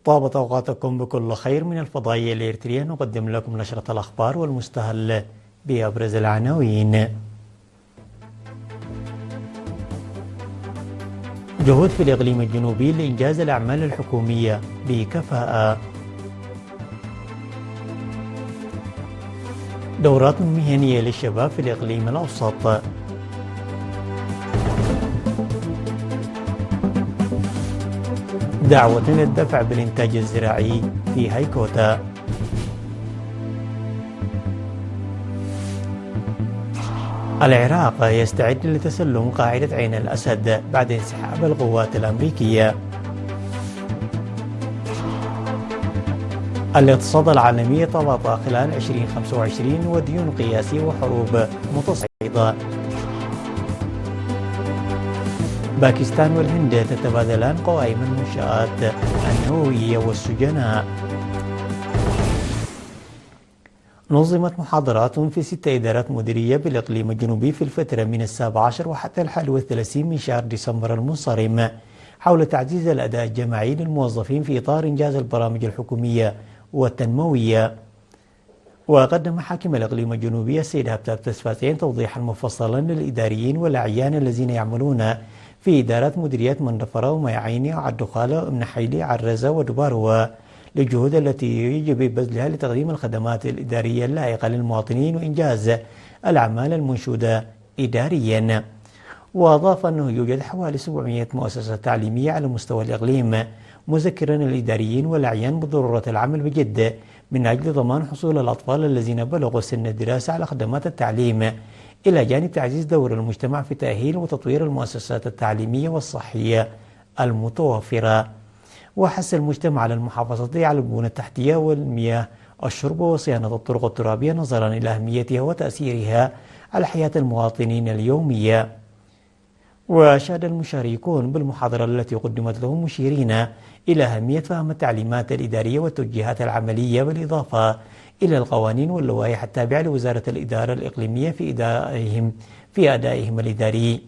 طابت أوقاتكم بكل خير من الفضائية الإريترية. نقدم لكم نشرة الأخبار والمستهل بأبرز العناوين. جهود في الإقليم الجنوبي لإنجاز الأعمال الحكومية بكفاءة. دورات مهنية للشباب في الإقليم الأوسط. دعوة للدفع بالإنتاج الزراعي في هيكوتا. العراق يستعد لتسلم قاعدة عين الأسد بعد انسحاب القوات الأمريكية. الاقتصاد العالمي يتباطأ خلال 2025 وديون قياسي وحروب متصاعدة. باكستان والهند تتبادلان قوائم المنشآت النووية والسجناء. نظمت محاضرات في 6 إدارات مديرية بالإقليم الجنوبي في الفترة من 17 وحتى 31 من شهر ديسمبر المنصرم حول تعزيز الأداء الجماعي للموظفين في إطار إنجاز البرامج الحكومية والتنموية. وقدم حاكم الإقليم الجنوبي السيد هبتاب تسفاتين توضيحا مفصلا للإداريين والأعيان الذين يعملون في إدارات مديريات منفرة وميعيني وعالدخالة وابن حيلي عرزة ودباروة للجهود التي يجب بذلها لتقديم الخدمات الإدارية اللائقة للمواطنين وإنجاز الأعمال المنشودة إداريا. وأضاف أنه يوجد حوالي 700 مؤسسة تعليمية على مستوى الإقليم، مذكرا الإداريين والأعيان بضرورة العمل بجد من أجل ضمان حصول الأطفال الذين بلغوا سن الدراسة على خدمات التعليم، إلى جانب تعزيز دور المجتمع في تأهيل وتطوير المؤسسات التعليمية والصحية المتوفرة. وحث المجتمع على المحافظة على البنى التحتية والمياه الشرب وصيانة الطرق الترابية نظرا إلى أهميتها وتأثيرها على حياة المواطنين اليومية. وأشاد المشاركون بالمحاضرة التي قدمت لهم مشيرين إلى أهمية فهم التعليمات الإدارية والتوجيهات العملية، بالإضافة إلى القوانين واللوائح التابعة لوزارة الإدارة الإقليمية في أدائهم الإداري.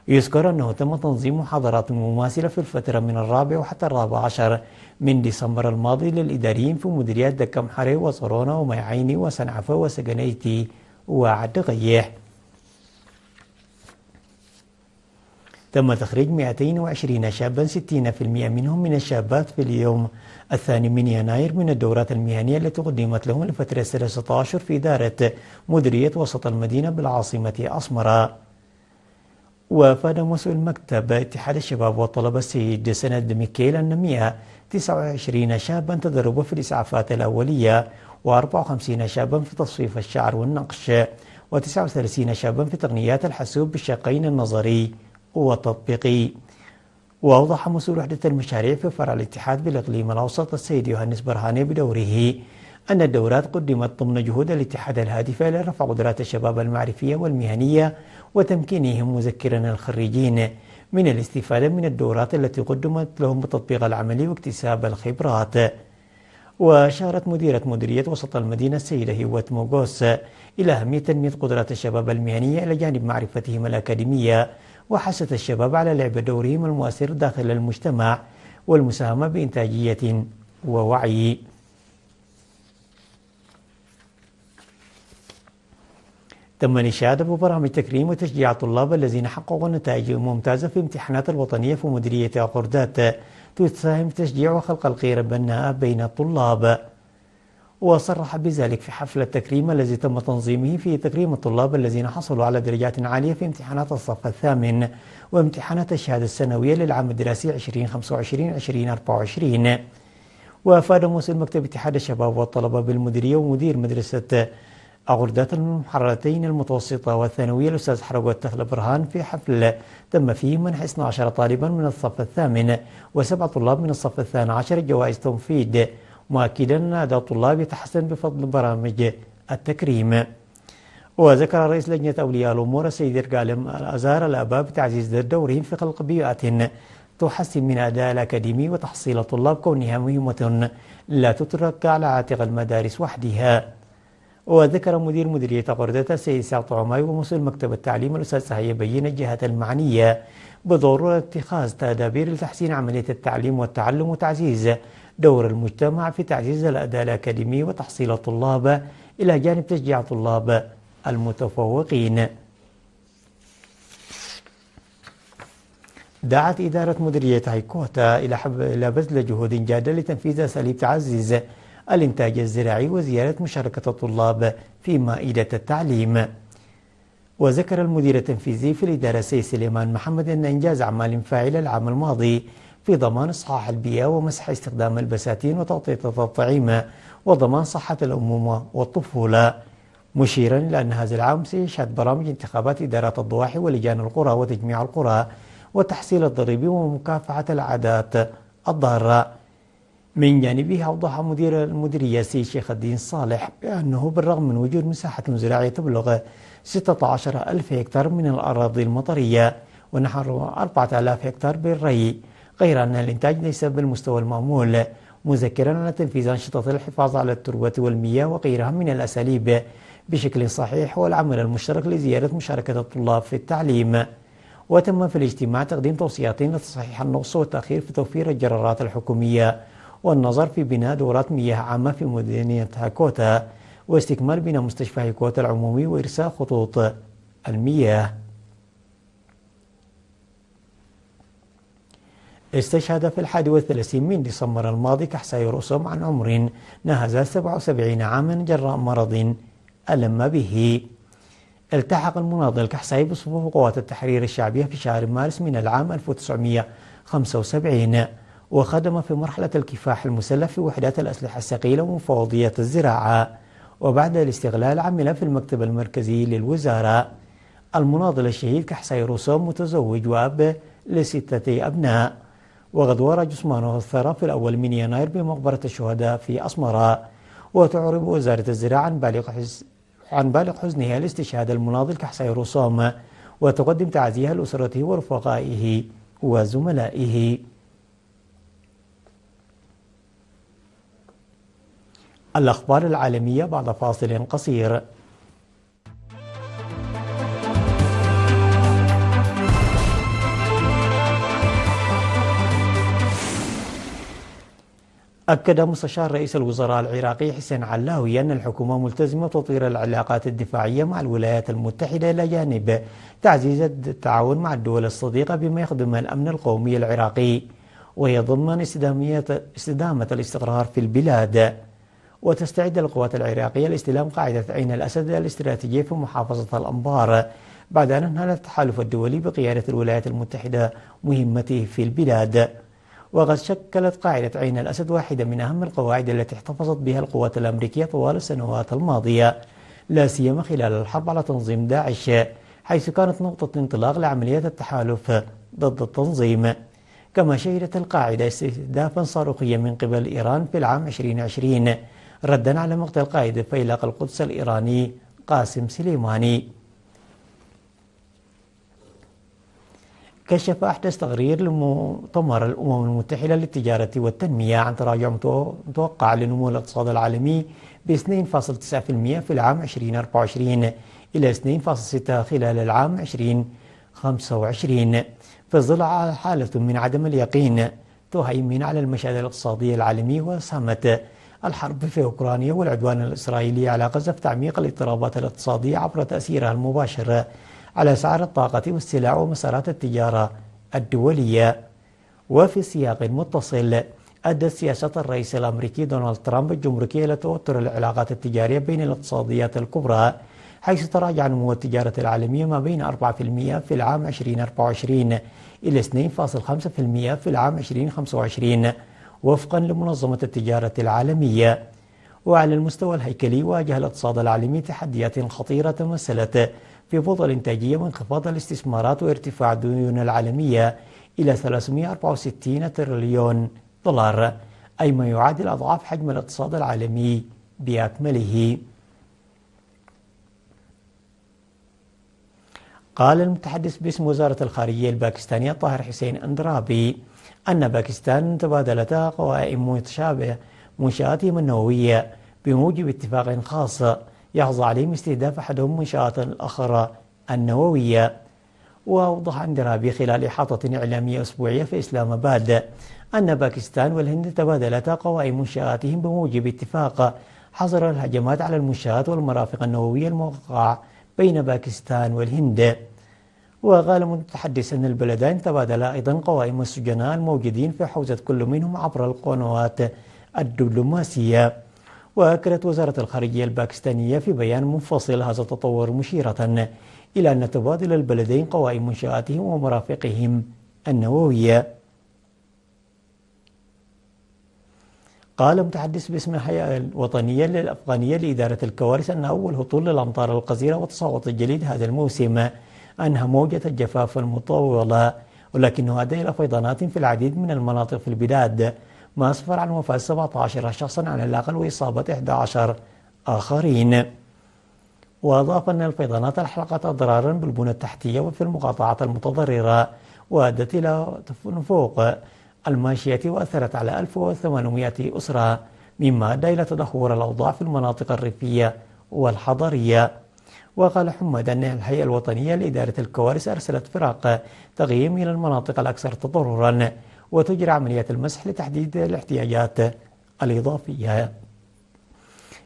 يذكر أنه تم تنظيم محاضرات مماثلة في الفترة من 4 وحتى 14 من ديسمبر الماضي للإداريين في مديريات دكم حري وصرونة وميعيني وسنعفة وسجنيتي وعدغيح. تم تخريج 220 شابا 60% منهم من الشابات في اليوم 2 من يناير من الدورات المهنية التي قدمت لهم لفترة 3 أشهر في إدارة مديرية وسط المدينة بالعاصمة أسمرة. وأفاد مسؤول مكتب اتحاد الشباب والطلبة السيد سند ميكيل أن 129 شابا تدربوا في الإسعافات الأولية، و54 شابا في تصفيف الشعر والنقش، و39 شابا في تقنيات الحاسوب بالشقين النظري والتطبيقي. وأوضح مسؤول وحدة المشاريع في فرع الاتحاد بالإقليم الأوسط السيد يوهانس برهاني بدوره أن الدورات قدمت ضمن جهود الاتحاد الهادفة لرفع قدرات الشباب المعرفية والمهنية وتمكينهم، مذكرا الخريجين من الاستفادة من الدورات التي قدمت لهم بالتطبيق العملي واكتساب الخبرات. وأشارت مديرية وسط المدينة السيدة هيوت موغوس إلى أهمية تنمية قدرات الشباب المهنية إلى جانب معرفتهم الأكاديمية، وحثت الشباب على لعب دورهم المؤثر داخل المجتمع والمساهمة بإنتاجية ووعي. تم الإشادة ببرامج تكريم وتشجيع الطلاب الذين حققوا نتائج ممتازة في امتحانات الوطنية في مديرية أقردات تساهم في تشجيع وخلق القيرة البناءة بين الطلاب. وصرح بذلك في حفل التكريم الذي تم تنظيمه في تكريم الطلاب الذين حصلوا على درجات عالية في امتحانات الصف الثامن وامتحانات الشهادة السنوية للعام الدراسي 2025-2024. وأفاد مسؤول مكتب اتحاد الشباب والطلبة بالمديرية ومدير مدرسة أقردات المحررتين المتوسطة والثانوية الأستاذ حرقوت تخل برهان في حفل تم فيه منح 12 طالبا من الصف الثامن و7 طلاب من الصف الثاني عشر جوائز تنفيذ، مؤكدا أن أداء الطلاب يتحسن بفضل برامج التكريم. وذكر رئيس لجنة أولياء الأمور السيد رقالم الأزهر الآباء بتعزيز دورهم في خلق بيئة تحسن من أداء الأكاديمي وتحصيل الطلاب، كونها مهمة لا تترك على عاتق المدارس وحدها. وذكر مدير مديرية أقردات السيد سعد طعماي ومسؤول مكتب التعليم الأستاذ سهي بين الجهات المعنية بضرورة اتخاذ تدابير لتحسين عملية التعليم والتعلم وتعزيز دور المجتمع في تعزيز الأداء الأكاديمي وتحصيل الطلاب إلى جانب تشجيع الطلاب المتفوقين. دعت إدارة مديرية هيكوتا إلى بذل جهود جادة لتنفيذ أساليب تعزيز الإنتاج الزراعي وزيادة مشاركة الطلاب في مائدة التعليم. وذكر المدير التنفيذي في الإدارة السيد سليمان محمد أن إنجاز أعمال فاعلة العام الماضي في ضمان إصحاح البيئة ومسح استخدام البساتين وتغطية الطعيمة وضمان صحة الأمومة والطفولة، مشيرا إلى أن هذا العام سيشهد برامج انتخابات إدارات الضواحي ولجان القرى وتجميع القرى وتحصيل الضريبة ومكافحة العادات الضارة. من جانبه أوضح مدير المديرية سي شيخ الدين صالح بأنه بالرغم من وجود مساحة زراعية تبلغ 16,000 هكتار من الأراضي المطرية ونحو 4,000 هكتار بالري، غير أن الإنتاج ليس بالمستوى المأمول، مذكرا أن تنفيذ أنشطة الحفاظ على التربة والمياه وغيرها من الأساليب بشكل صحيح والعمل المشترك لزيادة مشاركة الطلاب في التعليم. وتم في الاجتماع تقديم توصيات لتصحيح النقص والتأخير في توفير الجرارات الحكومية والنظر في بناء دورات مياه عامة في مدينة هيكوتا واستكمال بناء مستشفى هيكوتا العمومي وإرساء خطوط المياه. استشهد في 31 من ديسمبر الماضي كحساي رسوم عن عمر ناهز 77 عاما جراء مرض ألم به. التحق المناضل الكحساي بصفوف قوات التحرير الشعبية في شهر مارس من العام 1975 وخدم في مرحلة الكفاح المسلح في وحدات الأسلحة الثقيلة ومفوضية الزراعة، وبعد الاستغلال عمل في المكتب المركزي للوزارة. المناضل الشهيد كحساي رسوم متزوج وأب ل6 أبناء، وغدور جثمانه الثرى في الأول من يناير بمقبرة الشهداء في أسمراء. وتعرب وزارة الزراعة عن بالغ حزنها لاستشهاد المناضل كحساي رسوم وتقدم تعزيها لأسرته ورفقائه وزملائه. الأخبار العالمية بعد فاصل قصير. أكد مستشار رئيس الوزراء العراقي حسين علاوي أن الحكومة ملتزمة بتطوير العلاقات الدفاعية مع الولايات المتحدة إلى جانب تعزيز التعاون مع الدول الصديقة بما يخدم الأمن القومي العراقي ويضمن استدامة الاستقرار في البلاد. وتستعد القوات العراقية لاستلام قاعدة عين الأسد الاستراتيجية في محافظة الأنبار بعد أن انهى التحالف الدولي بقيادة الولايات المتحدة مهمته في البلاد. وقد شكلت قاعدة عين الأسد واحدة من أهم القواعد التي احتفظت بها القوات الأمريكية طوال السنوات الماضية، لا سيما خلال الحرب على تنظيم داعش، حيث كانت نقطة انطلاق لعمليات التحالف ضد التنظيم. كما شهدت القاعدة استهدافا صاروخيا من قبل إيران في العام 2020 ردا على مقتل قائد فيلق القدس الإيراني قاسم سليماني. كشف أحدث تقرير لمؤتمر الأمم المتحدة للتجارة والتنمية عن تراجع متوقع لنمو الاقتصاد العالمي ب 2.9% في العام 2024 إلى 2.6% خلال العام 2025 في ظل حالة من عدم اليقين تهيمن على المشهد الاقتصادي العالمي. وساهمت الحرب في أوكرانيا والعدوان الإسرائيلي على غزة في تعميق الاضطرابات الاقتصادية عبر تأثيرها المباشر على أسعار الطاقة والسلع ومسارات التجارة الدولية. وفي سياق متصل أدت سياسة الرئيس الأمريكي دونالد ترامب الجمركية إلى توتر العلاقات التجارية بين الاقتصاديات الكبرى، حيث تراجع نمو التجارة العالمية ما بين 4% في العام 2024 إلى 2.5% في العام 2025 وفقا لمنظمة التجارة العالمية. وعلى المستوى الهيكلي واجه الاقتصاد العالمي تحديات خطيرة تمثلت في بطء الإنتاجية وانخفاض الاستثمارات وارتفاع الديون العالمية إلى 364 تريليون دولار، أي ما يعادل أضعاف حجم الاقتصاد العالمي بأكمله. قال المتحدث باسم وزارة الخارجية الباكستانية طاهر حسين أندرابي أن باكستان تبادلت قوائم متشابهة منشآتهم النووية بموجب اتفاق خاص يحظى عليهم استهداف أحدهم منشآت الأخرى النووية. وأوضح أندرابي خلال إحاطة إعلامية أسبوعية في إسلام آباد أن باكستان والهند تبادلتا قوائم منشآتهم بموجب اتفاق حظر الهجمات على المنشآت والمرافق النووية الموقعة بين باكستان والهند. وقال متحدث أن البلدان تبادلا أيضا قوائم السجناء الموجودين في حوزة كل منهم عبر القنوات الدبلوماسية. وأكدت وزارة الخارجية الباكستانية في بيان منفصل هذا التطور، مشيرة إلى أن تبادل البلدين قوائم منشآتهم ومرافقهم النووية. قال متحدث باسم الهيئة الوطنية الأفغانية لإدارة الكوارث أن أول هطول الأمطار الغزيرة وتساقط الجليد هذا الموسم أنهى موجة الجفاف المطولة، ولكنه أدى إلى فيضانات في العديد من المناطق في البلاد، ما أسفر عن وفاة 17 شخصا على الأقل وإصابة 11 آخرين. وأضاف أن الفيضانات ألحقت أضرارا بالبنى التحتية وفي المقاطعات المتضررة، وأدت إلى تنفوق الماشية وأثرت على 1800 أسرة، مما أدى إلى تدهور الأوضاع في المناطق الريفية والحضرية. وقال حمد أن الهيئة الوطنية لإدارة الكوارث أرسلت فرق تقييم إلى المناطق الأكثر تضررا وتجري عمليات المسح لتحديد الاحتياجات الإضافية.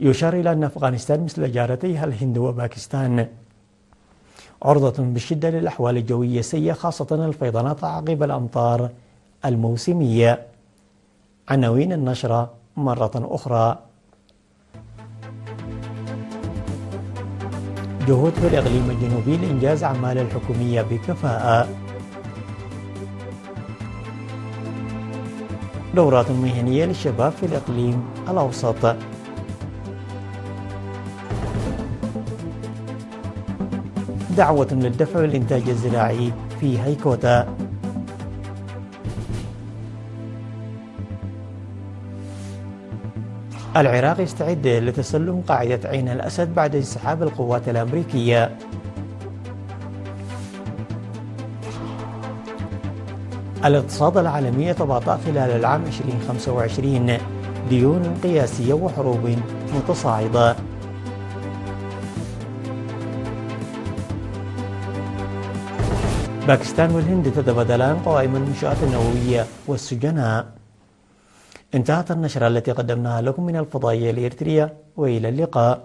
يشار إلى أن أفغانستان مثل جارتيها الهند وباكستان عرضة بشدة للأحوال الجوية السيئة، خاصة الفيضانات عقب الأمطار الموسمية. عناوين النشرة مرة أخرى: جهود في الإقليم الجنوبي لإنجاز أعمال الحكومية بكفاءة. دورات مهنية للشباب في الإقليم الأوسط. دعوة للدفع والإنتاج الزراعي في هيكوتا. العراق يستعد لتسلم قاعدة عين الأسد بعد انسحاب القوات الأمريكية. الاقتصاد العالمي يتباطأ خلال العام 2025، ديون قياسية وحروب متصاعدة. باكستان والهند تتبادلان قوائم المنشآت النووية والسجناء. انتهت النشرة التي قدمناها لكم من الفضائية الإريترية، وإلى اللقاء.